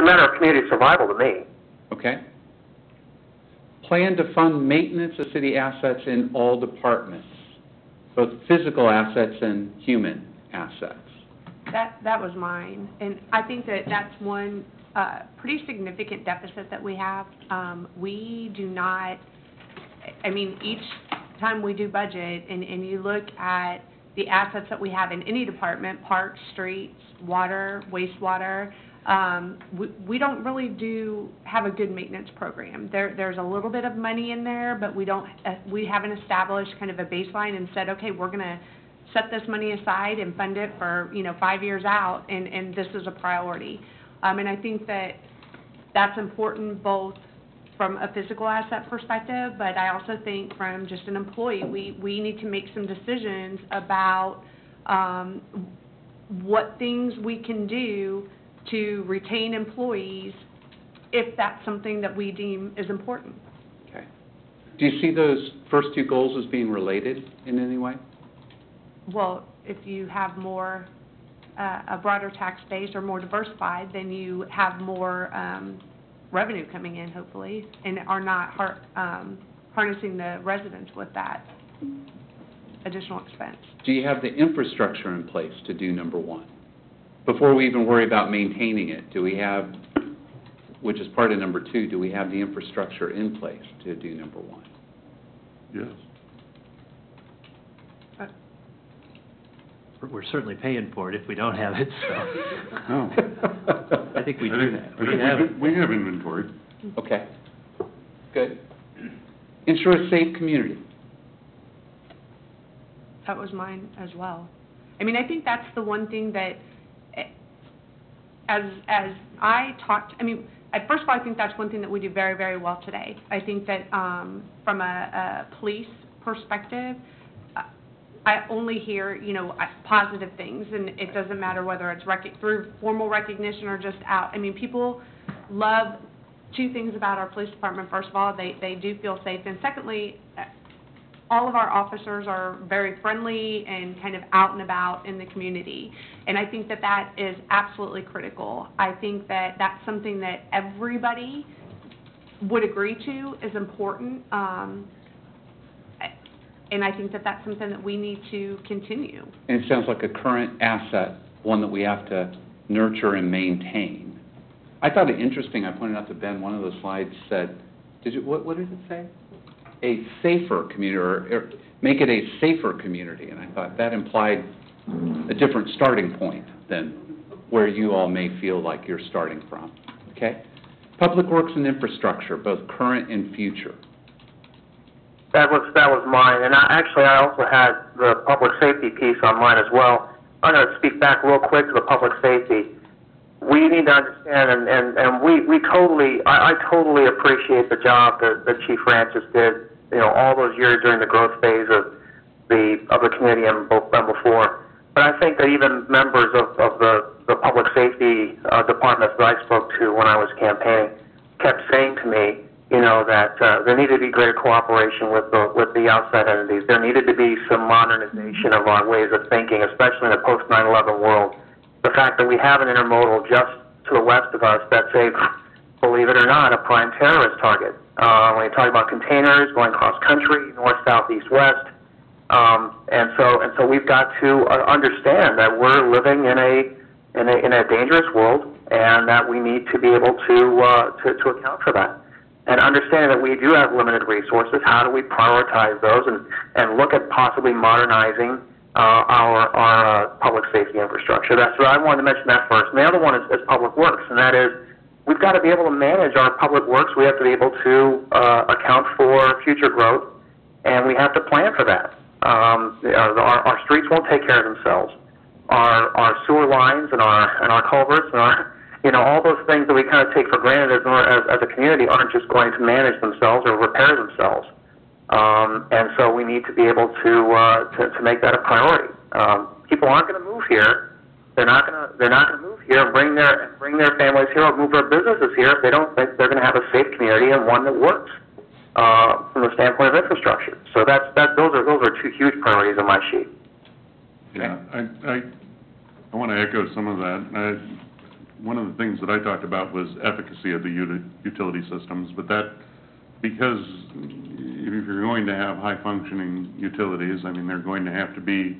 a matter of community survival to me. Okay. Plan to fund maintenance of city assets in all departments, both physical assets and human assets. That was mine, and I think that that's one pretty significant deficit that we have. We do not, I mean, each time we do budget and you look at the assets that we have in any department, parks, streets, water, wastewater, we don't really have a good maintenance program. There's a little bit of money in there, but we haven't established kind of a baseline and said, okay, we're going to set this money aside and fund it for 5 years out, and this is a priority. And I think that that's important both from a physical asset perspective, but I also think from just an employee, we need to make some decisions about what things we can do to retain employees if that's something that we deem is important. Okay. Do you see those first two goals as being related in any way? Well, if you have more, a broader tax base or more diversified, then you have more revenue coming in, hopefully, and are not harnessing the residents with that additional expense. Do you have the infrastructure in place to do number one? Before we even worry about maintaining it, do we have, which is part of number two, do we have the infrastructure in place to do number one? Yes. We're certainly paying for it if we don't have it, so. No. I think we do that. We have inventory. Okay. Good. Ensure a safe community. That was mine as well. I mean, I think that's the one thing that, as I talked, I mean, first of all, I think that's one thing that we do very, very well today. I think that from a police perspective, I only hear, positive things, and it doesn't matter whether it's through formal recognition or just out. I mean, people love two things about our police department. First of all, they do feel safe, and secondly, all of our officers are very friendly and kind of out and about in the community, and I think that that is absolutely critical. I think that that's something that everybody would agree to is important. And I think that that's something that we need to continue. And it sounds like a current asset, one that we have to nurture and maintain. I thought it interesting, I pointed out to Ben, one of the slides said, what did it say? A safer community, or make it a safer community. And I thought that implied a different starting point than where you all may feel like you're starting from. Okay? Public works and infrastructure, both current and future. That was mine, and I also had the public safety piece on mine as well. I'm going to speak back real quick to the public safety. We need to understand, and I totally appreciate the job that Chief Francis did, all those years during the growth phase of the community and before. But I think that even members of the public safety departments that I spoke to when I was campaigning kept saying to me, that there needed to be greater cooperation with the outside entities. There needed to be some modernization of our ways of thinking, especially in the post 9/11 world. The fact that we have an intermodal just to the west of us that's believe it or not, a prime terrorist target. When you talk about containers going cross country, north, south, east, west, and so we've got to understand that we're living in a dangerous world, and that we need to be able to account for that. And understanding that we do have limited resources, how do we prioritize those and look at possibly modernizing our public safety infrastructure? That's what I wanted to mention that first. And the other one is public works, and that is we've got to be able to manage our public works. We have to be able to account for future growth, and we have to plan for that. Our streets won't take care of themselves. Our sewer lines and our culverts and our all those things that we kind of take for granted as a community aren't just going to manage themselves or repair themselves. And so we need to be able to make that a priority. People aren't going to move here. They're not going to move here and bring their families here or move their businesses here if they don't think they're going to have a safe community and one that works from the standpoint of infrastructure. So those are two huge priorities on my sheet. Yeah, I want to echo some of that. one of the things that I talked about was efficacy of the utility systems, but that, because if you're going to have high-functioning utilities, I mean, they're going to have to be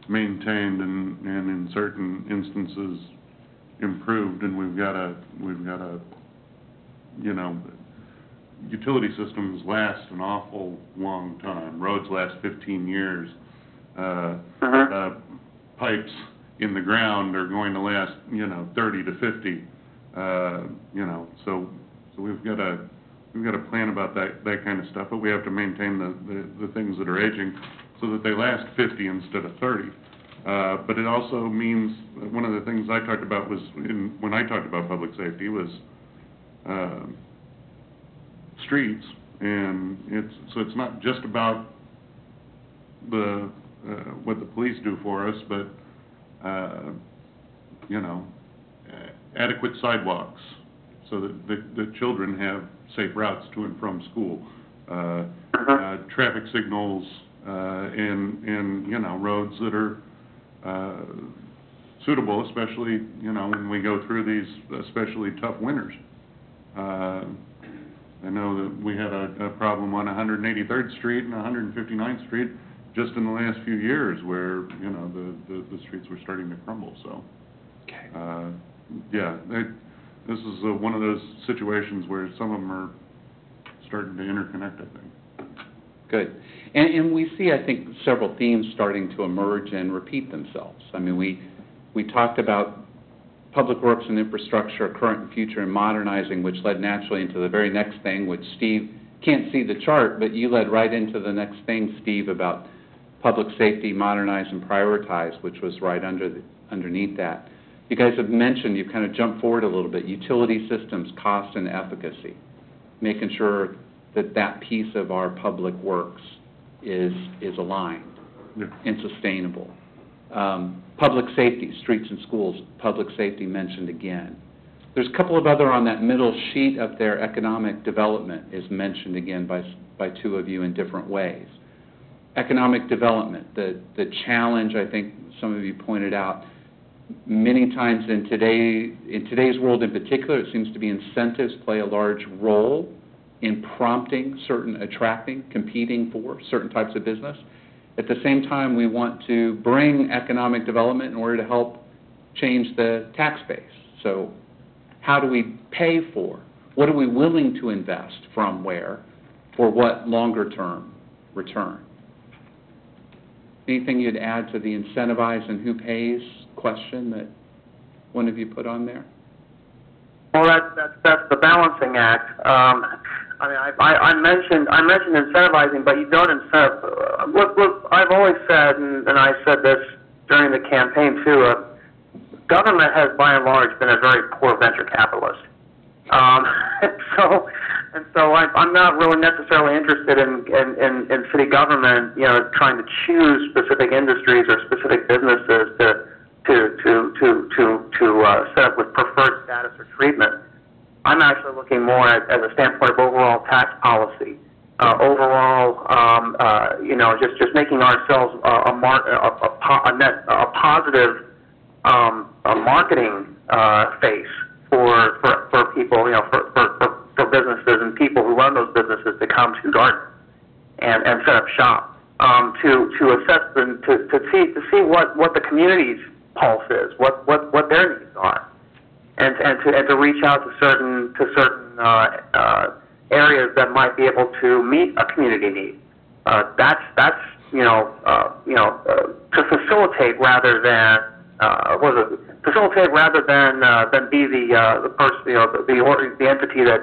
maintained and in certain instances improved, and we've got to, you know, utility systems last an awful long time. Roads last 15 years. Pipes in the ground are going to last, 30 to 50. So we've got to plan about that kind of stuff, but we have to maintain the things that are aging so that they last 50 instead of 30. But it also means, one of the things I talked about was, when I talked about public safety, was streets, and it's not just about what the police do for us, but adequate sidewalks so that the children have safe routes to and from school, traffic signals, and roads that are suitable, especially when we go through these especially tough winters. I know that we had a problem on 183rd Street and 159th Street just in the last few years where, the streets were starting to crumble, so. Okay. This is one of those situations where some of them are starting to interconnect, I think. Good. And we see, I think, several themes starting to emerge and repeat themselves. I mean, we talked about public works and infrastructure, current and future, and modernizing, which led naturally into the very next thing, which Steve can't see the chart, but you led right into the next thing, Steve, about public safety, modernize and prioritize, which was right underneath that. You guys have mentioned, you've kind of jumped forward a little bit, utility systems, cost and efficacy, making sure that piece of our public works is aligned and sustainable. Public safety, streets and schools, public safety mentioned again. There's a couple of other on that middle sheet up there. Economic development is mentioned again by two of you in different ways. Economic development, the challenge, I think some of you pointed out, many times in today's world in particular, it seems to be incentives play a large role in prompting attracting, competing for certain types of business. At the same time, we want to bring economic development in order to help change the tax base. So how do we pay for? What are we willing to invest from where for what longer-term return? Anything you'd add to the incentivize and who pays question that one of you put on there? Well, that's the balancing act. I mentioned incentivizing, but you don't incentivize. Look, I've always said, and I said this during the campaign too, government has by and large been a very poor venture capitalist. So I'm not really necessarily interested in city government, trying to choose specific industries or specific businesses to set up with preferred status or treatment. I'm actually looking more at as a standpoint of overall tax policy, just making ourselves a positive marketing face for people, for businesses and people who run those businesses to come to Garden and set up shop, to assess them, to see what the community's pulse is, what their needs are, and to reach out to certain areas that might be able to meet a community need. That's to facilitate rather than be the person, the entity that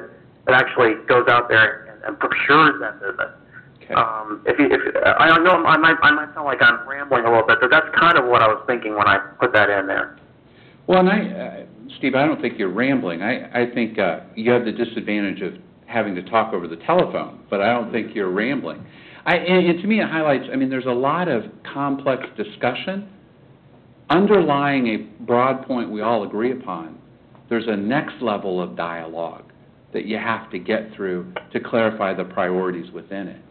actually goes out there and procures that business. Okay. I don't know, I might sound like I'm rambling a little bit, but that's kind of what I was thinking when I put that in there. Well, and Steve, I don't think you're rambling. I think you have the disadvantage of having to talk over the telephone, but I don't think you're rambling. And to me, it highlights, there's a lot of complex discussion. Underlying a broad point we all agree upon, there's a next level of dialogue that you have to get through to clarify the priorities within it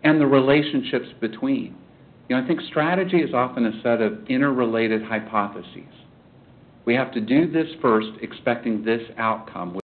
and the relationships between. I think strategy is often a set of interrelated hypotheses. We have to do this first, expecting this outcome,